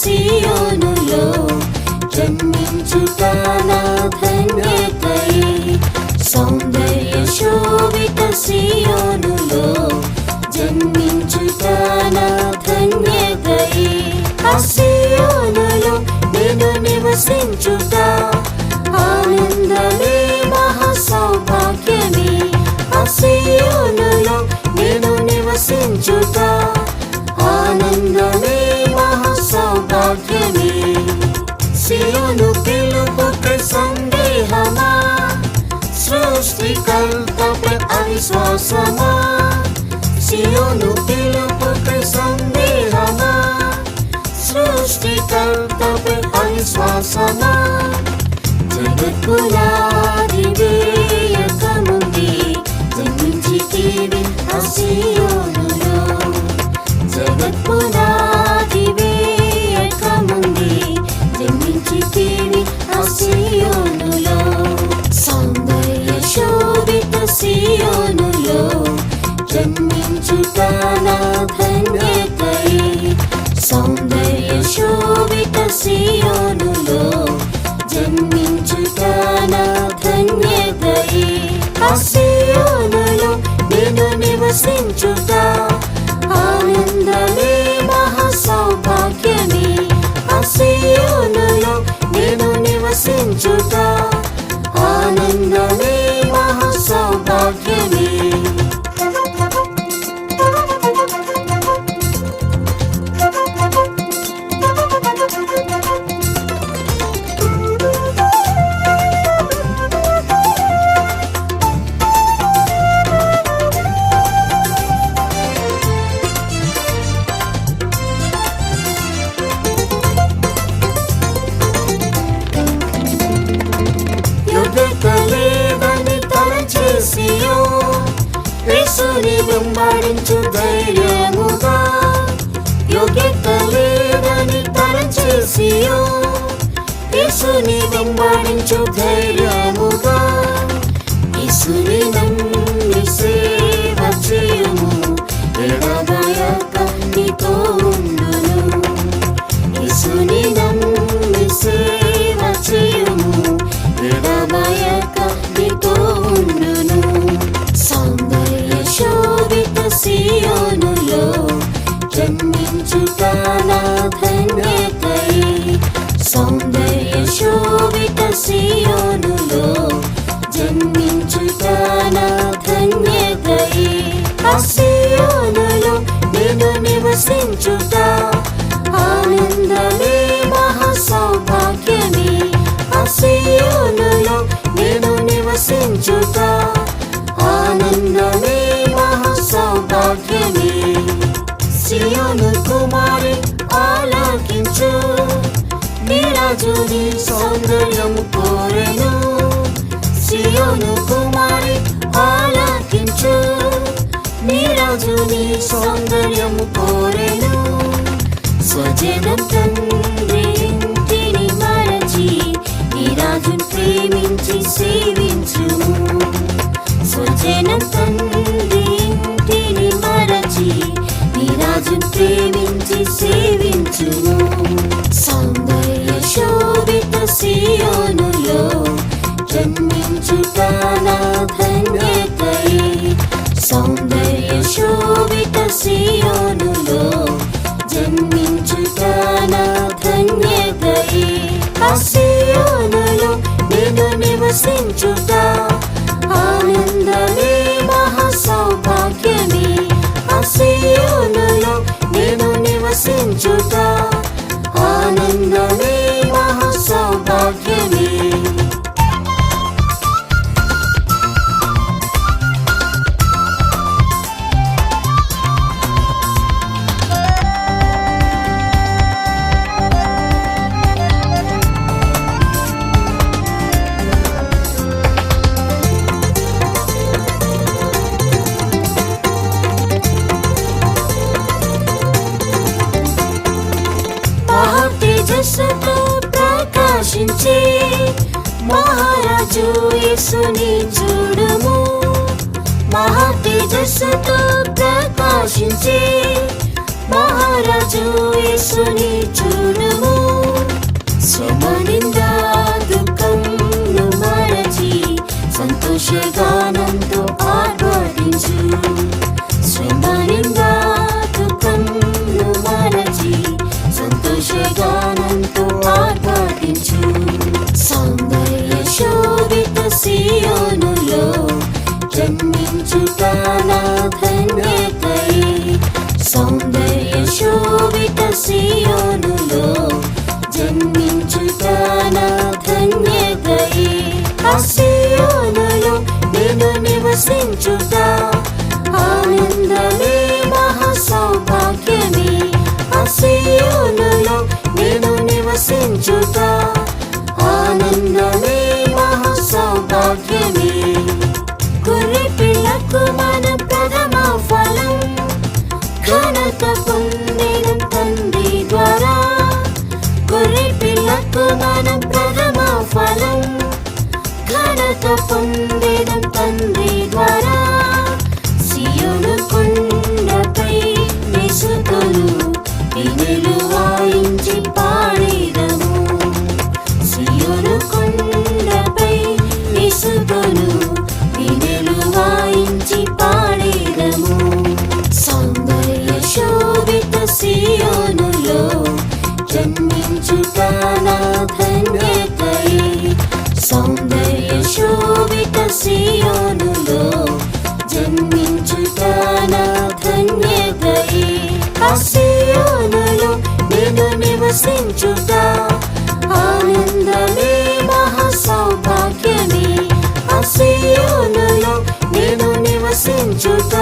సియోనులో జన్మించుట నా ధన్యతయే. సౌందర్య శోభిత సియోనులో జన్మించుట నా ధన్యతయే. ఆ సియోనులో నేను నివసించుట ఆనందమే మహా సౌభాగ్యమే. ఆ సియోనులో నేను నివసించుట ఆనందమే మహా సౌభాగ్యమే. సియోను పిలుపుపై సందేహమా, సృష్టికర్తపై అవిశ్వాసమా? సియోను పిలుపుపై సందేహమా, సృష్టికర్తపై అవిశ్వాసమా? జగత్పునాది వేయకముందే జన్మించితివి ఆ సియోనులో. జగత్పునాది వేయకముందే జన్మించితివి ఆ సియోనులో. సౌందర్య శోభిత సియోనులో జన్మించుట నా ధన్యతయే. సౌందర్య శోభిత సియోనులో జన్మించుట నా ధన్యతయే. ఆ సియోనులో నేను నివసించుట ఆనందమే మహా సౌభాగ్యమే. ఆ సియోనులో నేను నివసించుట ఆనందమే మహా సౌభాగ్యమే. యుద్ధలేదని తలచేసియో యేసుని వెంబడించు ధైర్యముగా. యోగ్యత లేదని తలచేసియో యేసుని వెంబడించు ధైర్యముగా. యేసుని నమ్మి సేవ చేయుము, ఎడబాయక నీతో ఉండును. యేసుని నమ్మి సేవ చేయుము, ఎడబాయక నీతో ఉండును. సౌందర్య శోభిత సియోనులో జన్మించుట నా ధన్యతయే. సౌందర్య శోభిత సియోనులో జన్మించుట నా ధన్యతయే. ఆ సియోనులో నేను నివసించుట ఆనందమే మహా సౌభాగ్యమే. ఆ సియోనులో నేను నివసించుట ఆనందమే మహా సౌభాగ్యమే. సియోను కుమారి ఆలకించు, నీ రాజుని సౌందర్యము కోరెను. సియోను కుమారి ఆలకించు, నీ రాజుని సౌందర్యము కోరెను. స్వజనం తండ్రి ఇంటిని మరచి నీ రాజుని ప్రేమించి సేవించుము. స్వజనం తండ్రి ఇంటిని మరచి నీ రాజుని ప్రేమించి సేవించుము. సౌందర్య శోభిత సియోనులో జన్మించుట నా ధన్యతయే. సౌందర్య శోభిత సియోనులో జన్మించుట నా ధన్యతయే. ఆ సియోనులో నేను నివసించుట ఆనందమే మహా సౌభాగ్యమే. ఆ సియోనులో నేను నివసించుట ఆనందమే మహా సౌభాగ్యమే. తేజస్సుతో ప్రకాశించే మహారాజు యేసుని చూడుము. శ్రమ నింద దుఃఖంను మరచి సంతోషగానంతో ఆర్భటించు. శ్రమ నింద దుఃఖంను మరచి సంతోషగానంతో ఆర్భటించు. సౌందర్య శోభిత సీయోనులో జన్మించుట నా ధన్యతయే. సౌందర్య శోభిత సీయోనులో జన్మించుట నా ధన్యతయే. ఆ సీయోనులో నేను నివసించుట ఆనందమే మహా సౌభాగ్యమే. ఆ సీయోనులో నేను నివసించుట ఆనందమే మహా సౌభాగ్యమే. గొర్రె పిల్లకు మన ప్రథమ ఫలం ఘనత పొందిన తండ్రి ద్వారా. గొర్రె పిల్లకు మన ప్రథమ ఫలం ఘనత పొందిన తండ్రి ద్వారా. సియోను కొండపై యేసుతోను వీణులు వాయించి పాడేదము. సియోను కొండపై యేసుతోను వీణులు వాయించి పాడేదము. సౌందర్య శోభిత సీయోనులో జన్మించుట నా ధన్యతయే. సౌందర్య శోభిత సీయోనులో జన్మించుట నా ధన్యతయే. ఆ సీయోనులో నేను నివసించుట ఆనందమే మహా సౌభాగ్యమే. ఆ సీయోనులో నేను నివసించుట